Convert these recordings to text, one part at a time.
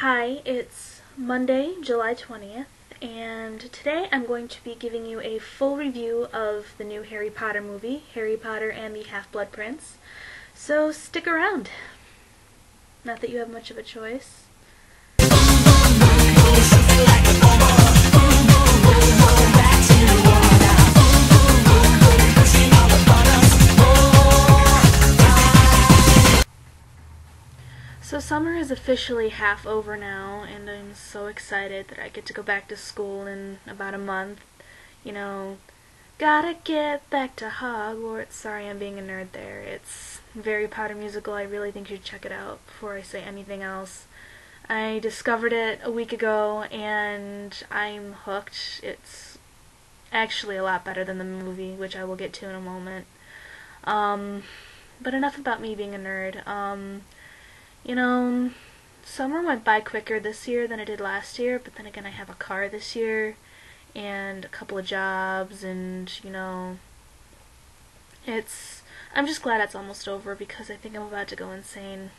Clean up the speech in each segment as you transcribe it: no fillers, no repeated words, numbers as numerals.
Hi, it's Monday, July 20th, and today I'm going to be giving you a full review of the new Harry Potter movie, Harry Potter and the Half-Blood Prince. So stick around. Not that you have much of a choice. So summer is officially half over now, and I'm so excited that I get to go back to school in about a month. You know, gotta get back to Hogwarts. Sorry, I'm being a nerd there. It's a Harry Potter musical. I really think you should check it out before I say anything else. I discovered it a week ago, and I'm hooked. It's actually a lot better than the movie, which I will get to in a moment. But enough about me being a nerd. You know, summer went by quicker this year than it did last year, but then again I have a car this year and a couple of jobs, and I'm just glad it's almost over because I think I'm about to go insane.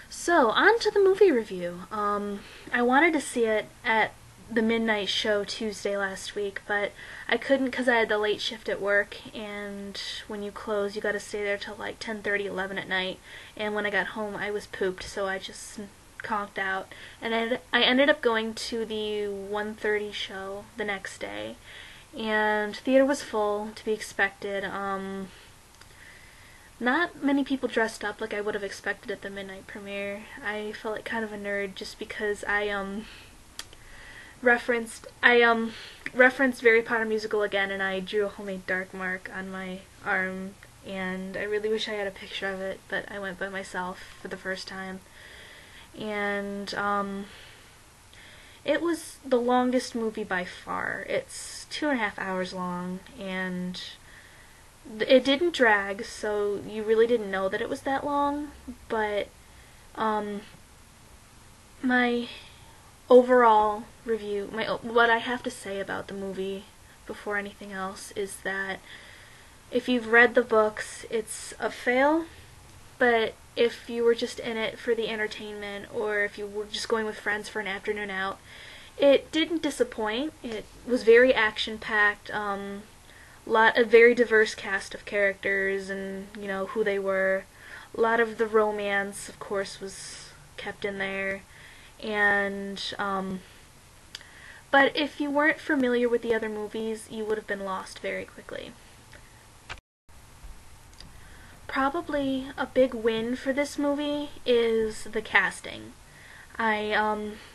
So, on to the movie review. I wanted to see it at the midnight show Tuesday last week, but I couldn't because I had the late shift at work, and when you close you gotta stay there till like 10:30, 11 at night, and when I got home I was pooped, so I just conked out, and I ended up going to the 1:30 show the next day, and theater was full, to be expected. Not many people dressed up like I would have expected at the midnight premiere. I felt like kind of a nerd just because I referenced Harry Potter musical again, and I drew a homemade dark mark on my arm, and I really wish I had a picture of it, but I went by myself for the first time. And it was the longest movie by far. It's 2.5 hours long, and it didn't drag, so you really didn't know that it was that long, but my overall review, what I have to say about the movie before anything else is that if you've read the books, it's a fail, but if you were just in it for the entertainment, or if you were just going with friends for an afternoon out, it didn't disappoint. It was very action-packed, a very diverse cast of characters, and who they were. A lot of the romance, of course, was kept in there. And but if you weren't familiar with the other movies, you would have been lost very quickly. Probably a big win for this movie is the casting. I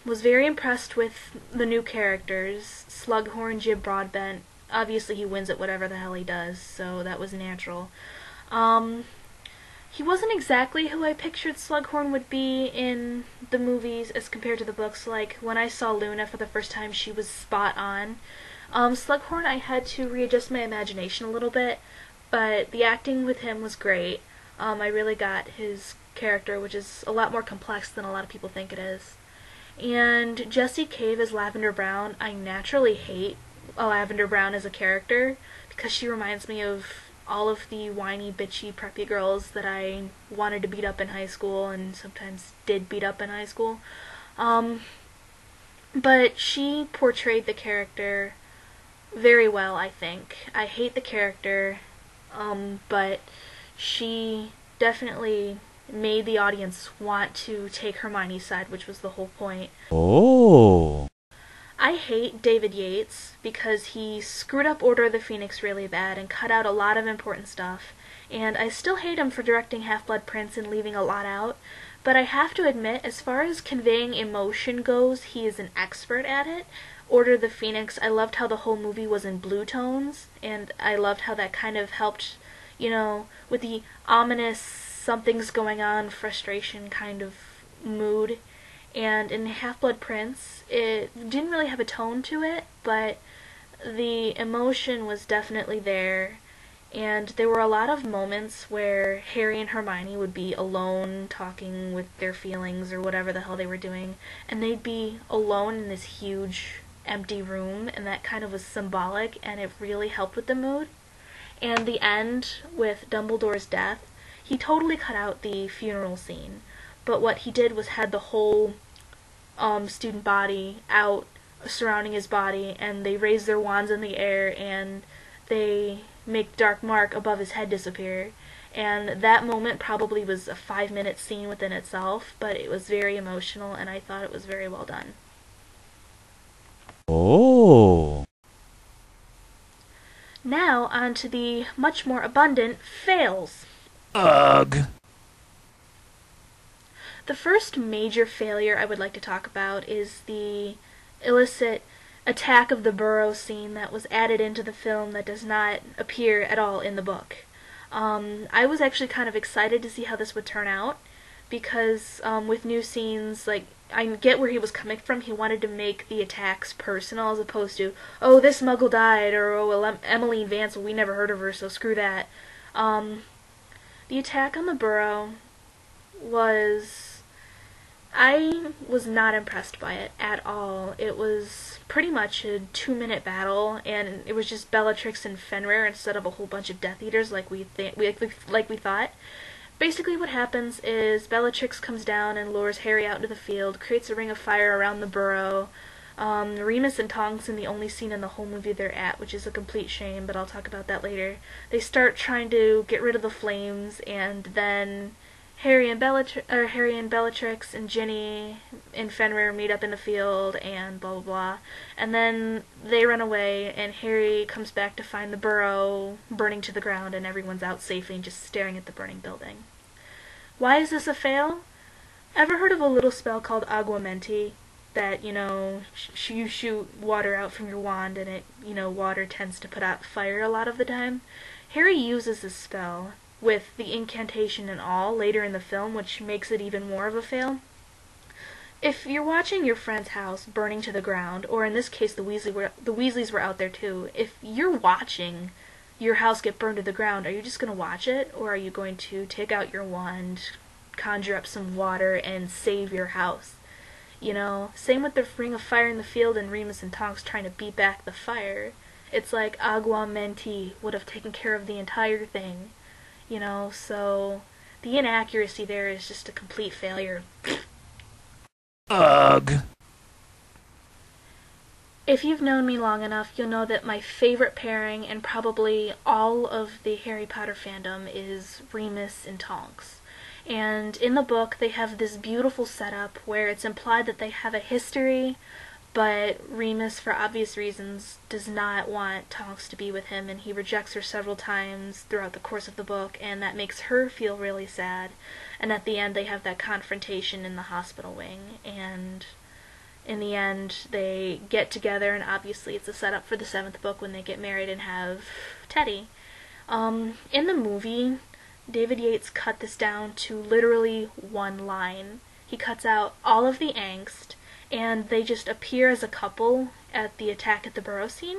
was very impressed with the new characters. Slughorn Jim Broadbent, obviously he wins at whatever the hell he does, so that was natural. He wasn't exactly who I pictured Slughorn would be in the movies as compared to the books. Like, when I saw Luna for the first time, she was spot on. Slughorn, I had to readjust my imagination a little bit, but the acting with him was great. I really got his character, which is a lot more complex than a lot of people think it is. And Jessie Cave as Lavender Brown, I naturally hate Lavender Brown as a character because she reminds me of all of the whiny, bitchy, preppy girls that I wanted to beat up in high school and sometimes did beat up in high school. But she portrayed the character very well, I think. I hate the character, but she definitely made the audience want to take Hermione's side, which was the whole point. Oh. I hate David Yates because he screwed up Order of the Phoenix really bad and cut out a lot of important stuff, and I still hate him for directing Half-Blood Prince and leaving a lot out, but I have to admit, as far as conveying emotion goes, he is an expert at it. Order of the Phoenix, I loved how the whole movie was in blue tones, and I loved how that kind of helped, with the ominous something's going on, frustration kind of mood. And in Half-Blood Prince, it didn't really have a tone to it, but the emotion was definitely there, and there were a lot of moments where Harry and Hermione would be alone talking with their feelings or whatever the hell they were doing, and they'd be alone in this huge empty room, and that kind of was symbolic, and it really helped with the mood. And the end with Dumbledore's death, he totally cut out the funeral scene, but what he did was had the whole student body out surrounding his body, and they raise their wands in the air, and they make dark mark above his head disappear. And that moment probably was a 5-minute scene within itself, but it was very emotional, and I thought it was very well done. Oh. Now on to the much more abundant fails. Ugh. The first major failure I would like to talk about is the illicit attack of the burrow scene that was added into the film that does not appear at all in the book. I was actually kind of excited to see how this would turn out, because with new scenes, like, I get where he was coming from. He wanted to make the attacks personal as opposed to, oh, this muggle died, or, oh, well, Emmeline Vance, well, we never heard of her, so screw that. The attack on the burrow was... I was not impressed by it at all. It was pretty much a 2-minute battle, and it was just Bellatrix and Fenrir instead of a whole bunch of Death Eaters like we thought. Basically what happens is Bellatrix comes down and lures Harry out into the field, creates a ring of fire around the burrow. Remus and Tonks in the only scene in the whole movie they're at, which is a complete shame, but I'll talk about that later. They start trying to get rid of the flames, and then Harry and Bellatrix and Ginny and Fenrir meet up in the field, and blah blah blah. And then they run away, and Harry comes back to find the burrow burning to the ground, and everyone's out safely and just staring at the burning building. Why is this a fail? Ever heard of a little spell called aguamenti? That, you shoot water out from your wand, and water tends to put out fire a lot of the time. Harry uses this spell with the incantation and all later in the film, which makes it even more of a fail. If you're watching your friend's house burning to the ground, or in this case the Weasleys were out there too, if you're watching your house get burned to the ground, are you just going to watch it, or are you going to take out your wand, conjure up some water, and save your house? Same with the ring of fire in the field and Remus and Tonks trying to beat back the fire. It's like aguamenti would have taken care of the entire thing. So the inaccuracy there is just a complete failure. Ugh. If you've known me long enough, you'll know that my favorite pairing, and probably all of the Harry Potter fandom, is Remus and Tonks. And in the book, they have this beautiful setup where it's implied that they have a history, but Remus, for obvious reasons, does not want Tonks to be with him, and he rejects her several times throughout the course of the book, and that makes her feel really sad. And at the end, they have that confrontation in the hospital wing, and in the end, they get together, and obviously it's a setup for the 7th book when they get married and have Teddy. In the movie, David Yates cut this down to literally one line. He cuts out all of the angst, and they just appear as a couple at the attack at the burrow scene.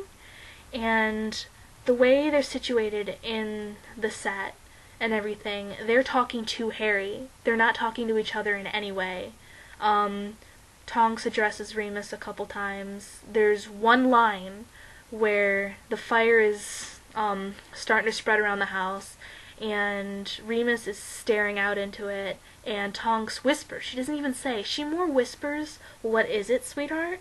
And the way they're situated in the set and everything, they're talking to Harry. They're not talking to each other in any way. Tonks addresses Remus a couple times. There's one line where the fire is starting to spread around the house, and Remus is staring out into it, and Tonks whispers. She doesn't even say. She more whispers, "What is it, sweetheart?"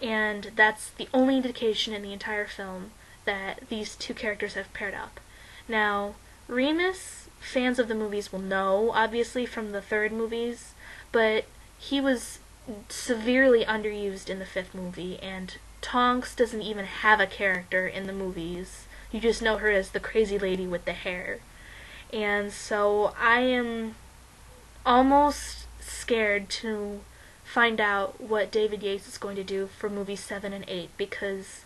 And that's the only indication in the entire film that these two characters have paired up. Now, Remus, fans of the movies will know, obviously, from the 3rd movies, but he was severely underused in the 5th movie, and Tonks doesn't even have a character in the movies. You just know her as the crazy lady with the hair. And so I am almost scared to find out what David Yates is going to do for movies 7 and 8, because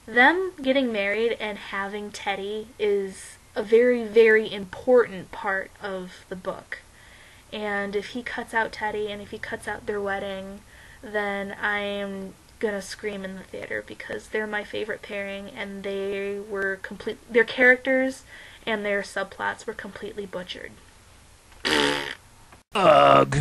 them getting married and having Teddy is a very, very important part of the book. And if he cuts out Teddy, and if he cuts out their wedding, then I am gonna scream in the theater, because they're my favorite pairing, and their characters and their subplots were completely butchered. Ugh.